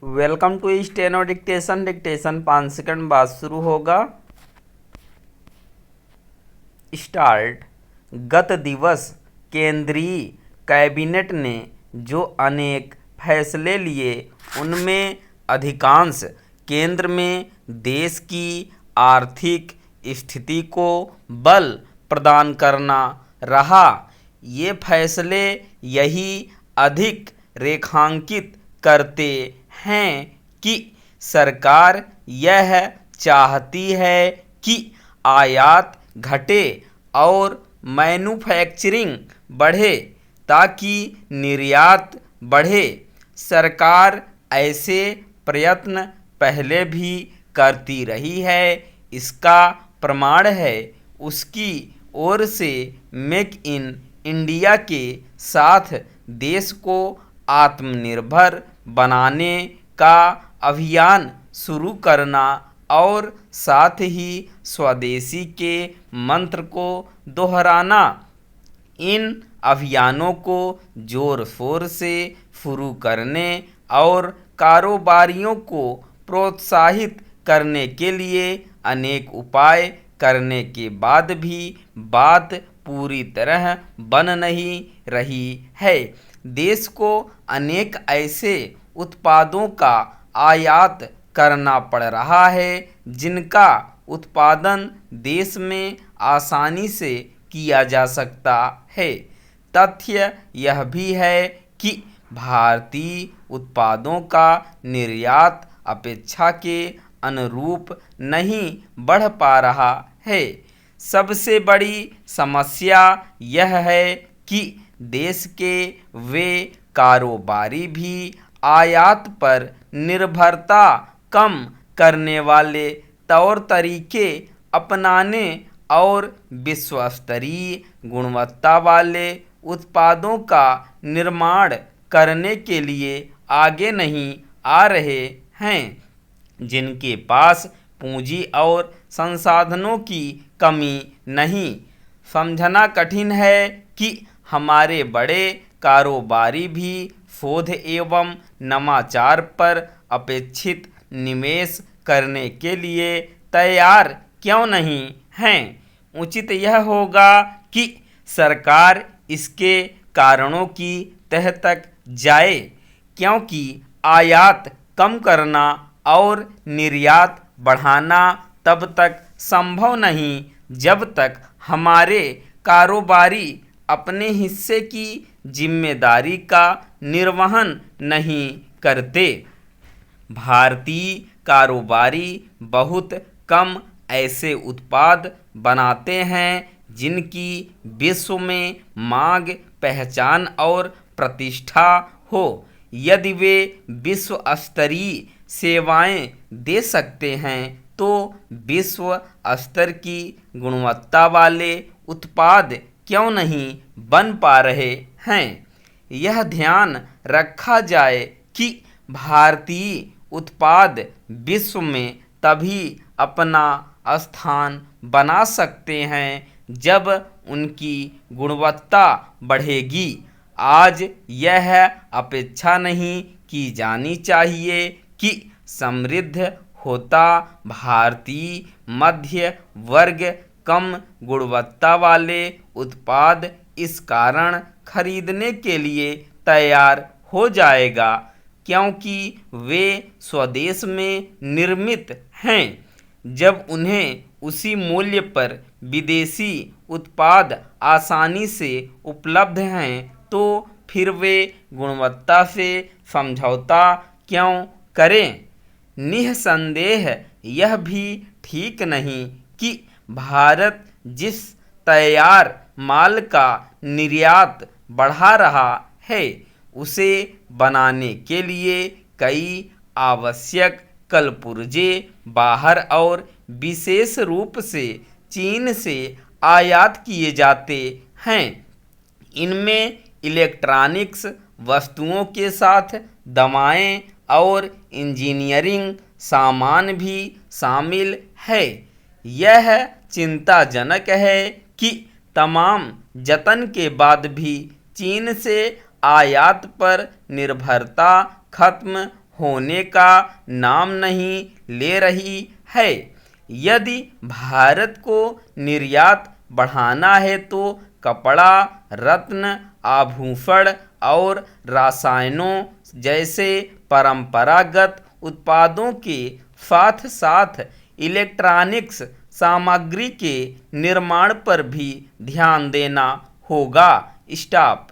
Welcome to steno dictation. Dictation 5 second बाद शुरू होगा। स्टार्ट। गत दिवस केंद्रीय कैबिनेट ने जो अनेक फैसले लिए उनमें अधिकांश केंद्र में देश की आर्थिक स्थिति को बल प्रदान करना रहा। ये फैसले यही अधिक रेखांकित करते हैं कि सरकार यह चाहती है कि आयात घटे और मैन्युफैक्चरिंग बढ़े ताकि निर्यात बढ़े। सरकार ऐसे प्रयत्न पहले भी करती रही है। इसका प्रमाण है उसकी ओर से मेक इन इंडिया के साथ देश को आत्मनिर्भर बनाने का अभियान शुरू करना और साथ ही स्वदेशी के मंत्र को दोहराना। इन अभियानों को जोर शोर से शुरू करने और कारोबारियों को प्रोत्साहित करने के लिए अनेक उपाय करने के बाद भी बात पूरी तरह बन नहीं रही है। देश को अनेक ऐसे उत्पादों का आयात करना पड़ रहा है जिनका उत्पादन देश में आसानी से किया जा सकता है। तथ्य यह भी है कि भारतीय उत्पादों का निर्यात अपेक्षा के अनुरूप नहीं बढ़ पा रहा है। सबसे बड़ी समस्या यह है कि देश के वे कारोबारी भी आयात पर निर्भरता कम करने वाले तौर तरीके अपनाने और विश्व स्तरीय गुणवत्ता वाले उत्पादों का निर्माण करने के लिए आगे नहीं आ रहे हैं, जिनके पास पूंजी और संसाधनों की कमी नहीं। समझना कठिन है कि हमारे बड़े कारोबारी भी शोध एवं नवाचार पर अपेक्षित निवेश करने के लिए तैयार क्यों नहीं हैं। उचित यह होगा कि सरकार इसके कारणों की तह तक जाए, क्योंकि आयात कम करना और निर्यात बढ़ाना तब तक संभव नहीं जब तक हमारे कारोबारी अपने हिस्से की जिम्मेदारी का निर्वहन नहीं करते। भारतीय कारोबारी बहुत कम ऐसे उत्पाद बनाते हैं जिनकी विश्व में मांग, पहचान और प्रतिष्ठा हो। यदि वे विश्व स्तरीय सेवाएं दे सकते हैं तो विश्व स्तर की गुणवत्ता वाले उत्पाद क्यों नहीं बन पा रहे हैं। यह ध्यान रखा जाए कि भारतीय उत्पाद विश्व में तभी अपना स्थान बना सकते हैं जब उनकी गुणवत्ता बढ़ेगी। आज यह अपेक्षा नहीं की जानी चाहिए कि समृद्ध होता भारतीय मध्य वर्ग कम गुणवत्ता वाले उत्पाद इस कारण खरीदने के लिए तैयार हो जाएगा क्योंकि वे स्वदेश में निर्मित हैं। जब उन्हें उसी मूल्य पर विदेशी उत्पाद आसानी से उपलब्ध हैं तो फिर वे गुणवत्ता से समझौता क्यों करें। निःसंदेह यह भी ठीक नहीं कि भारत जिस तैयार माल का निर्यात बढ़ा रहा है उसे बनाने के लिए कई आवश्यक कलपुर्जे बाहर और विशेष रूप से चीन से आयात किए जाते हैं। इनमें इलेक्ट्रॉनिक्स वस्तुओं के साथ दवाएं और इंजीनियरिंग सामान भी शामिल है। यह चिंताजनक है कि तमाम जतन के बाद भी चीन से आयात पर निर्भरता खत्म होने का नाम नहीं ले रही है। यदि भारत को निर्यात बढ़ाना है तो कपड़ा, रत्न, आभूषण और रसायनों जैसे परंपरागत उत्पादों के साथ साथ इलेक्ट्रॉनिक्स सामग्री के निर्माण पर भी ध्यान देना होगा। स्टॉप।